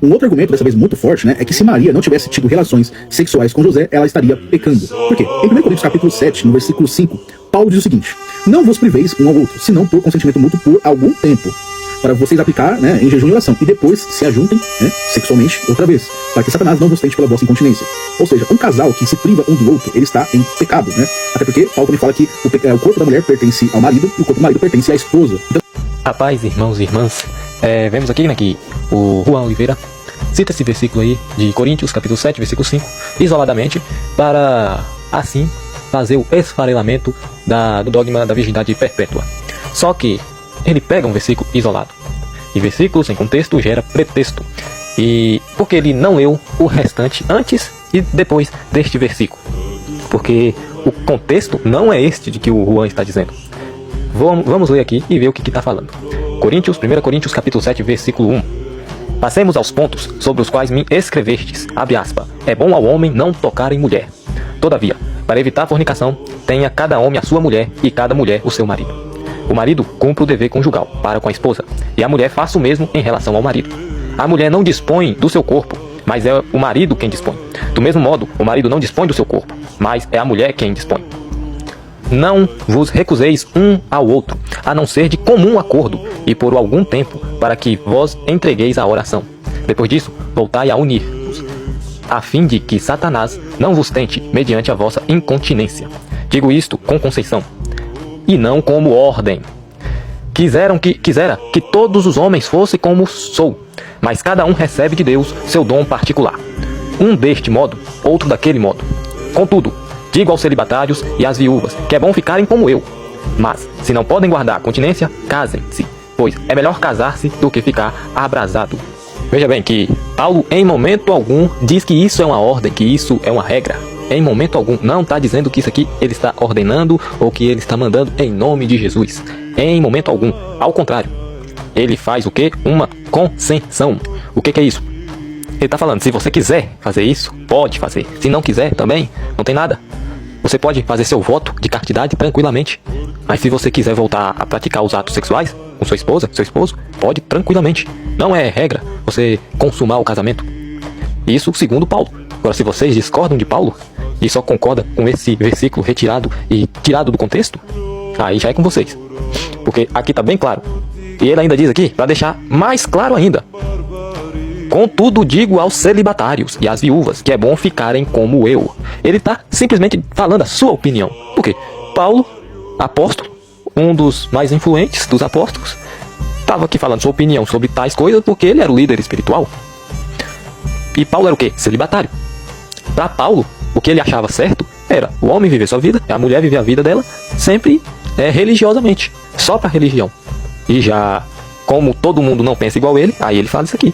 Um outro argumento, dessa vez muito forte, né, é que se Maria não tivesse tido relações sexuais com José, ela estaria pecando. Por quê? Em 1 Coríntios capítulo 7, no versículo 5, Paulo diz o seguinte: não vos priveis um ao outro, senão por consentimento mútuo por algum tempo, para vocês aplicar, né, em jejum e oração, e depois se ajuntem, né, sexualmente outra vez, para que Satanás não vos tente pela vossa incontinência. Ou seja, um casal que se priva um do outro, ele está em pecado, né? Até porque Paulo também fala que o corpo da mulher pertence ao marido e o corpo do marido pertence à esposa. Então... Rapaz, irmãos e irmãs, vemos aqui, né, que o Juan Oliveira cita esse versículo aí de Coríntios, capítulo 7, versículo 5, isoladamente, para, assim, fazer o esfarelamento do dogma da virgindade perpétua. Só que ele pega um versículo isolado, e versículo sem contexto gera pretexto, e porque ele não leu o restante antes e depois deste versículo, porque o contexto não é este de que o Juan está dizendo. Vamos ler aqui e ver o que está falando. 1 Coríntios capítulo 7, versículo 1. Passemos aos pontos sobre os quais me escrevestes, abre aspas, é bom ao homem não tocar em mulher. Todavia, para evitar a fornicação, tenha cada homem a sua mulher e cada mulher o seu marido. O marido cumpre o dever conjugal para com a esposa, e a mulher faça o mesmo em relação ao marido. A mulher não dispõe do seu corpo, mas é o marido quem dispõe. Do mesmo modo, o marido não dispõe do seu corpo, mas é a mulher quem dispõe. Não vos recuseis um ao outro, a não ser de comum acordo, e por algum tempo, para que vos entregueis à oração. Depois disso, voltai a unir-vos, a fim de que Satanás não vos tente mediante a vossa incontinência. Digo isto com conceição, e não como ordem. Quisera que todos os homens fossem como sou, mas cada um recebe de Deus seu dom particular. Um deste modo, outro daquele modo. Contudo, digo aos celibatários e às viúvas, que é bom ficarem como eu. Mas, se não podem guardar a continência, casem-se, pois é melhor casar-se do que ficar abrasado. Veja bem que Paulo, em momento algum, diz que isso é uma ordem, que isso é uma regra. Em momento algum, não está dizendo que isso aqui ele está ordenando ou que ele está mandando em nome de Jesus. Em momento algum. Ao contrário, ele faz o quê? Uma concessão. O que é isso? Ele está falando, se você quiser fazer isso, pode fazer. Se não quiser, também, não tem nada. Você pode fazer seu voto de castidade tranquilamente. Mas se você quiser voltar a praticar os atos sexuais com sua esposa, seu esposo, pode tranquilamente. Não é regra você consumar o casamento. Isso segundo Paulo. Agora, se vocês discordam de Paulo e só concordam com esse versículo retirado e tirado do contexto, aí já é com vocês. Porque aqui está bem claro. E ele ainda diz aqui, para deixar mais claro ainda: contudo digo aos celibatários e às viúvas, que é bom ficarem como eu. Ele está simplesmente falando a sua opinião. Por quê? Paulo, apóstolo, um dos mais influentes dos apóstolos, estava aqui falando sua opinião sobre tais coisas porque ele era o líder espiritual. E Paulo era o quê? Celibatário. Para Paulo, o que ele achava certo era o homem viver sua vida, a mulher viver a vida dela, sempre religiosamente, só para religião. E já, como todo mundo não pensa igual ele, aí ele fala isso aqui.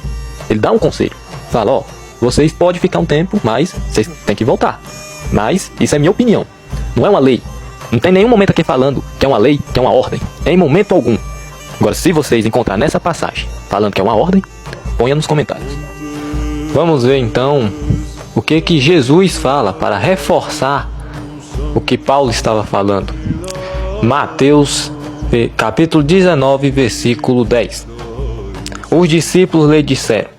Ele dá um conselho. Fala, ó, vocês podem ficar um tempo, mas vocês têm que voltar. Mas isso é minha opinião. Não é uma lei. Não tem nenhum momento aqui falando que é uma lei, que é uma ordem. Em momento algum. Agora, se vocês encontrar nessa passagem falando que é uma ordem, ponha nos comentários. Vamos ver então o que Jesus fala para reforçar o que Paulo estava falando. Mateus capítulo 19, versículo 10. Os discípulos lhe disseram,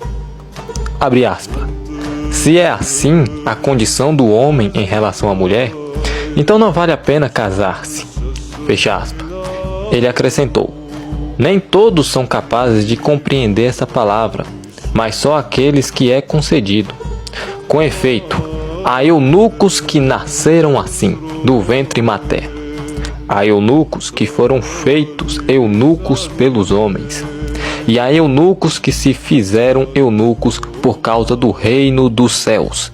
abre aspas, se é assim a condição do homem em relação à mulher, então não vale a pena casar-se. Fecha aspas. Ele acrescentou, nem todos são capazes de compreender essa palavra, mas só aqueles que é concedido. Com efeito, há eunucos que nasceram assim, do ventre materno. Há eunucos que foram feitos eunucos pelos homens. E há eunucos que se fizeram eunucos por causa do reino dos céus.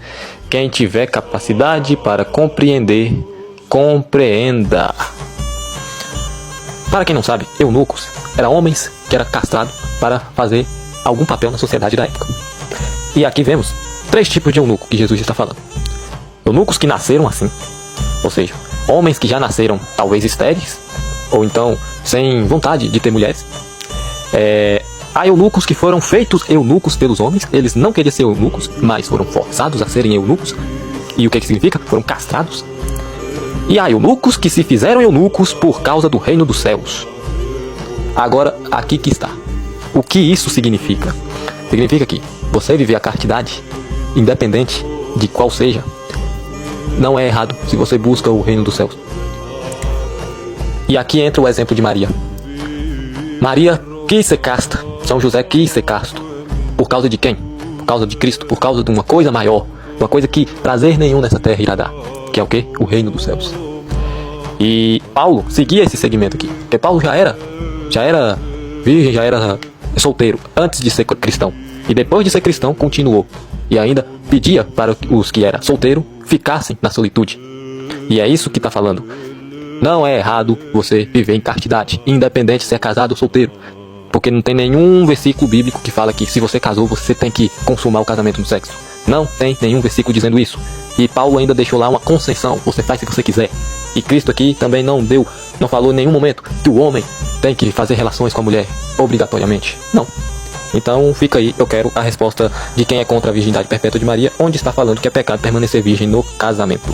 Quem tiver capacidade para compreender, compreenda. Para quem não sabe, eunucos eram homens que eram castrados para fazer algum papel na sociedade da época. E aqui vemos 3 tipos de eunuco que Jesus está falando. Eunucos que nasceram assim, ou seja, homens que já nasceram talvez estéreis, ou então sem vontade de ter mulheres. Há eunucos que foram feitos eunucos pelos homens. Eles não queriam ser eunucos, mas foram forçados a serem eunucos. E o que significa? Foram castrados. E há eunucos que se fizeram eunucos por causa do reino dos céus. Agora, aqui que está. O que isso significa? Significa que você viver a castidade, independente de qual seja, não é errado se você busca o reino dos céus. E aqui entra o exemplo de Maria. Maria quis ser casta, São José quis ser casto. Por causa de quem? Por causa de Cristo, por causa de uma coisa maior, uma coisa que prazer nenhum nessa terra irá dar, que é o quê? O reino dos céus. E Paulo seguia esse segmento aqui, porque Paulo já era virgem, já era solteiro antes de ser cristão. E depois de ser cristão, continuou. E ainda pedia para os que eram solteiros ficassem na solitude. E é isso que está falando. Não é errado você viver em castidade, independente se é casado ou solteiro. Porque não tem nenhum versículo bíblico que fala que se você casou, você tem que consumar o casamento no sexo. Não tem nenhum versículo dizendo isso. E Paulo ainda deixou lá uma concessão, você faz se você quiser. E Cristo aqui também não falou em nenhum momento que o homem tem que fazer relações com a mulher obrigatoriamente. Não. Então fica aí, eu quero a resposta de quem é contra a virgindade perpétua de Maria, onde está falando que é pecado permanecer virgem no casamento.